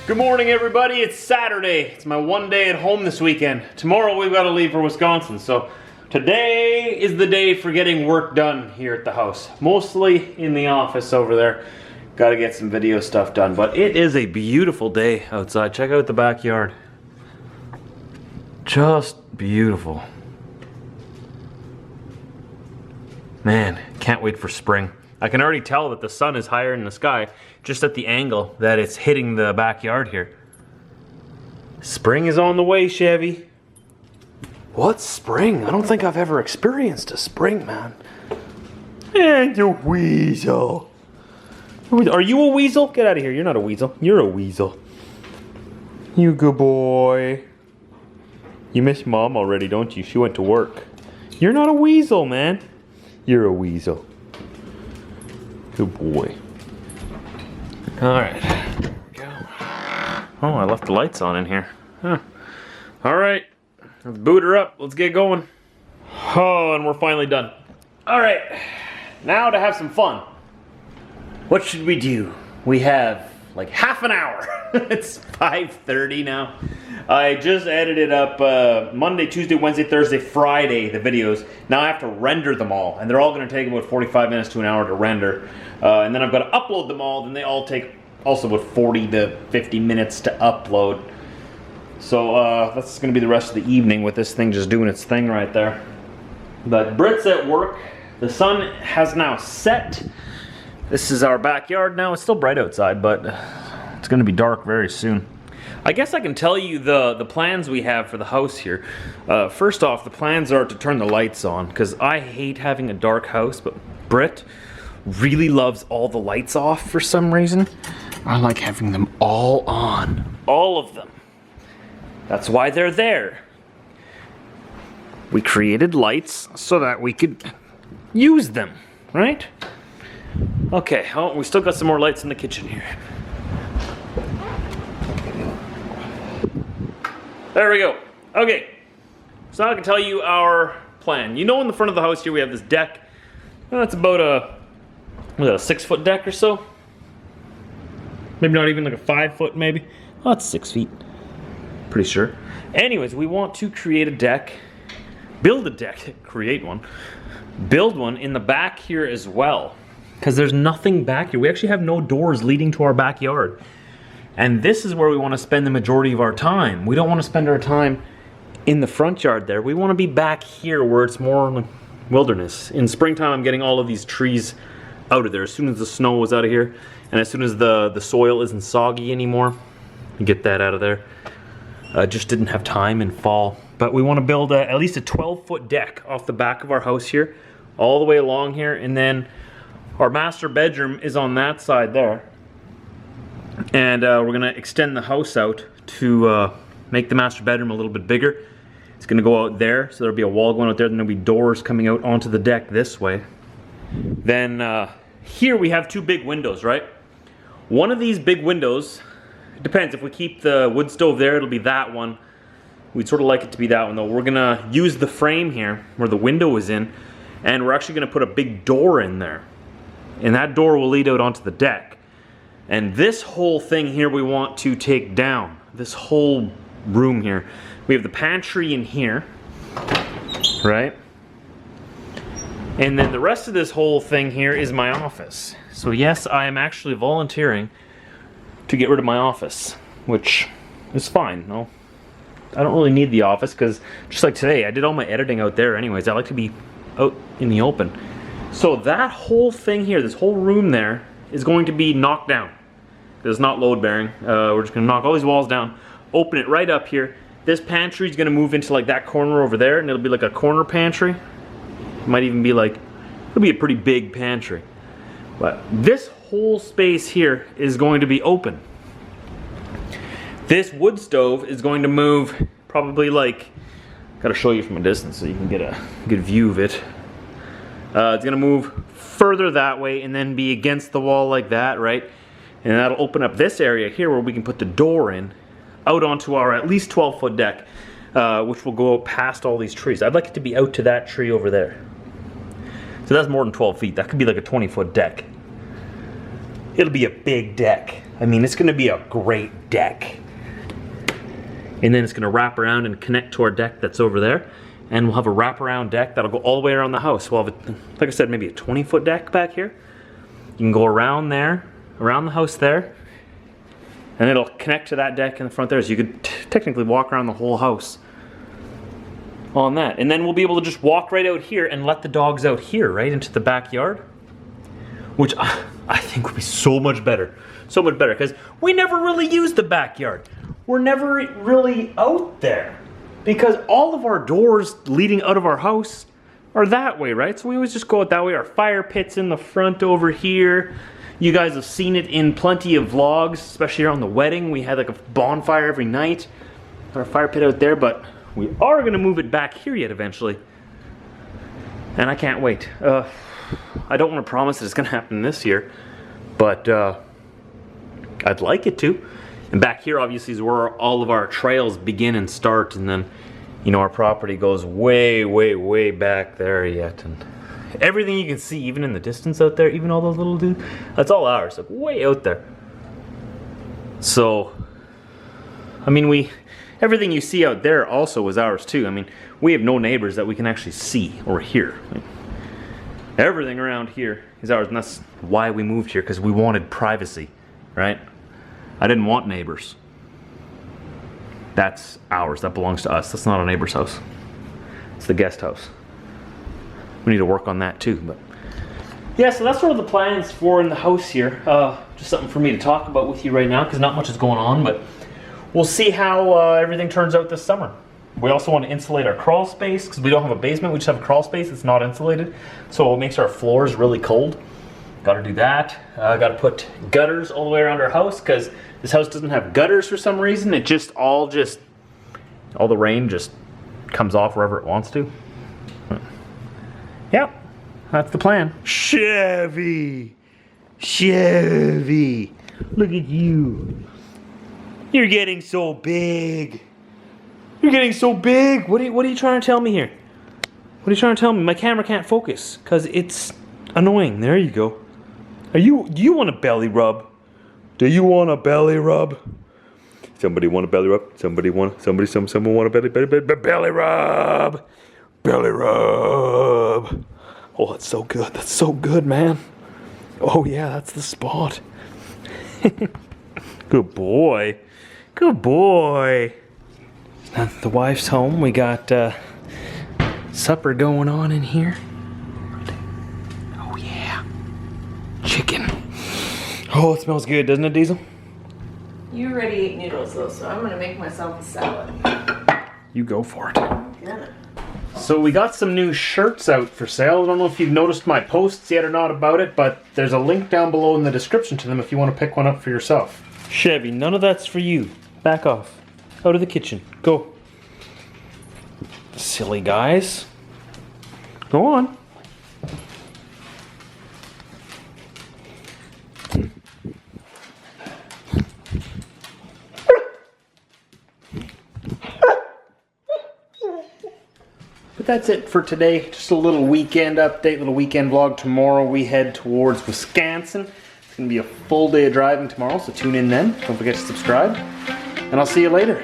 Good morning, everybody. It's Saturday. It's my one day at home this weekend. Tomorrow we've got to leave for Wisconsin, so today is the day for getting work done here at the house. Mostly in the office over there. Got to get some video stuff done, but it is a beautiful day outside. Check out the backyard. Just beautiful. Man, can't wait for spring. I can already tell that the sun is higher in the sky just at the angle that it's hitting the backyard here. Spring is on the way, Chevy. What's spring? I don't think I've ever experienced a spring, man. And a weasel. Are you a weasel? Get out of here. You're not a weasel. You're a weasel. You good boy. You miss Mom already, don't you? She went to work. You're not a weasel, man. You're a weasel. Good boy. Alright. There we go. Oh, I left the lights on in here. Huh. Alright. Let's boot her up. Let's get going. Oh, and we're finally done. Alright. Now to have some fun. What should we do? We have like half an hour. It's 5:30 now. I just edited up Monday, Tuesday, Wednesday, Thursday, Friday, the videos. Now I have to render them all, and they're all going to take about 45 minutes to an hour to render. And then I've got to upload them all, then they all take also about 40 to 50 minutes to upload. So that's going to be the rest of the evening with this thing just doing its thing right there. But Brit's at work. The sun has now set. This is our backyard now. It's still bright outside, but it's going to be dark very soon. I guess I can tell you the plans we have for the house here. First off, the plans are to turn the lights on, because I hate having a dark house, but Brit really loves all the lights off for some reason. I like having them all on. All of them. That's why they're there. We created lights so that we could use them, right? Okay, oh, we still got some more lights in the kitchen here. There we go. Okay, so now I can tell you our plan. You know, in the front of the house here we have this deck. Well, it's about a 6-foot deck or so. Maybe not even like a 5-foot maybe. Oh, it's 6 feet. Pretty sure. Anyways, we want to create a deck. Build a deck. Create one. Build one in the back here as well. Because there's nothing back here. We actually have no doors leading to our backyard. And this is where we want to spend the majority of our time. We don't want to spend our time in the front yard there. We want to be back here where it's more like wilderness. In springtime, I'm getting all of these trees out of there. As soon as the snow was out of here, and as soon as the soil isn't soggy anymore, get that out of there. Just didn't have time in fall. But we want to build at least a 12-foot deck off the back of our house here, all the way along here, and then our master bedroom is on that side there. And we're going to extend the house out to make the master bedroom a little bit bigger. It's going to go out there, so there'll be a wall going out there, then there'll be doors coming out onto the deck this way. Then here we have 2 big windows, right? One of these big windows, it depends. If we keep the wood stove there, it'll be that one. We'd sort of like it to be that one, though. We're going to use the frame here where the window is in, and we're actually going to put a big door in there. And that door will lead out onto the deck. And this whole thing here we want to take down. This whole room here. We have the pantry in here, right? And then the rest of this whole thing here is my office. So yes, I am actually volunteering to get rid of my office, which is fine. No, I don't really need the office, because just like today, I did all my editing out there anyways. I like to be out in the open. So that whole thing here, this whole room there, is going to be knocked down. It's not load bearing. We're just going to knock all these walls down, open it right up here. This pantry is going to move into like that corner over there, and it'll be like a corner pantry. It might even be like, it'll be a pretty big pantry. But this whole space here is going to be open. This wood stove is going to move probably like, gotta show you from a distance so you can get a good view of it. It's gonna move further that way and then be against the wall like that, right? And that'll open up this area here where we can put the door in, out onto our at least 12-foot deck, which will go out past all these trees. I'd like it to be out to that tree over there. So that's more than 12 feet. That could be like a 20-foot deck. it'll be a big deck. I mean, it's gonna be a great deck. And then it's gonna wrap around and connect to our deck that's over there. And we'll have a wraparound deck that'll go all the way around the house. We'll have, like I said, maybe a 20-foot deck back here. You can go around there, around the house there, and it'll connect to that deck in the front there. So you could technically walk around the whole house on that. And then we'll be able to just walk right out here and let the dogs out here, right into the backyard. Which I think would be so much better. So much better, because we never really use the backyard. We're never really out there. Because all of our doors leading out of our house are that way, right? So we always just go out that way. Our fire pit's in the front over here. You guys have seen it in plenty of vlogs, especially around the wedding. We had like a bonfire every night. Our fire pit out there, but we are gonna move it back here yet eventually. And I can't wait. I don't want to promise that it's gonna happen this year, but I'd like it to. And back here obviously is where all of our trails begin and start, and then, you know, our property goes way, way, way back there yet. And everything you can see, even in the distance out there, even all those little dudes, that's all ours, like way out there. So, I mean, everything you see out there also is ours too. I mean, we have no neighbors that we can actually see or hear. Like, everything around here is ours, and that's why we moved here, because we wanted privacy, right? I didn't want neighbors. That's ours, that belongs to us. That's not a neighbor's house. It's the guest house. We need to work on that too, but yeah, so that's sort of the plans for in the house here. Just something for me to talk about with you right now, because not much is going on, but we'll see how everything turns out this summer. We also want to insulate our crawl space, because we don't have a basement, we just have a crawl space that's not insulated, so it makes our floors really cold. Got to do that. Got to put gutters all the way around our house, because this house doesn't have gutters for some reason. It just all the rain just comes off wherever it wants to. Yep, that's the plan. Chevy, look at you. You're getting so big. You're getting so big. What are you trying to tell me here? What are you trying to tell me? My camera can't focus because it's annoying. There you go. Do you want a belly rub? Do you want a belly rub? Somebody want a belly rub? Someone want a belly rub? Belly rub. Oh, that's so good. That's so good, man. Oh yeah, that's the spot. Good boy. Good boy. Now that the wife's home, we got supper going on in here. Oh yeah. Chicken. Oh, it smells good, doesn't it, Diesel? You already ate noodles though, so I'm gonna make myself a salad. You go for it. I'm gonna. So we got some new shirts out for sale. I don't know if you've noticed my posts yet or not about it, but there's a link down below in the description to them if you want to pick one up for yourself. Chevy, none of that's for you. Back off. Out of the kitchen. Go. Silly guys. Go on. But that's it for today. Just a little weekend update, little weekend vlog. Tomorrow we head towards Wisconsin. It's going to be a full day of driving tomorrow, so tune in then. Don't forget to subscribe. And I'll see you later.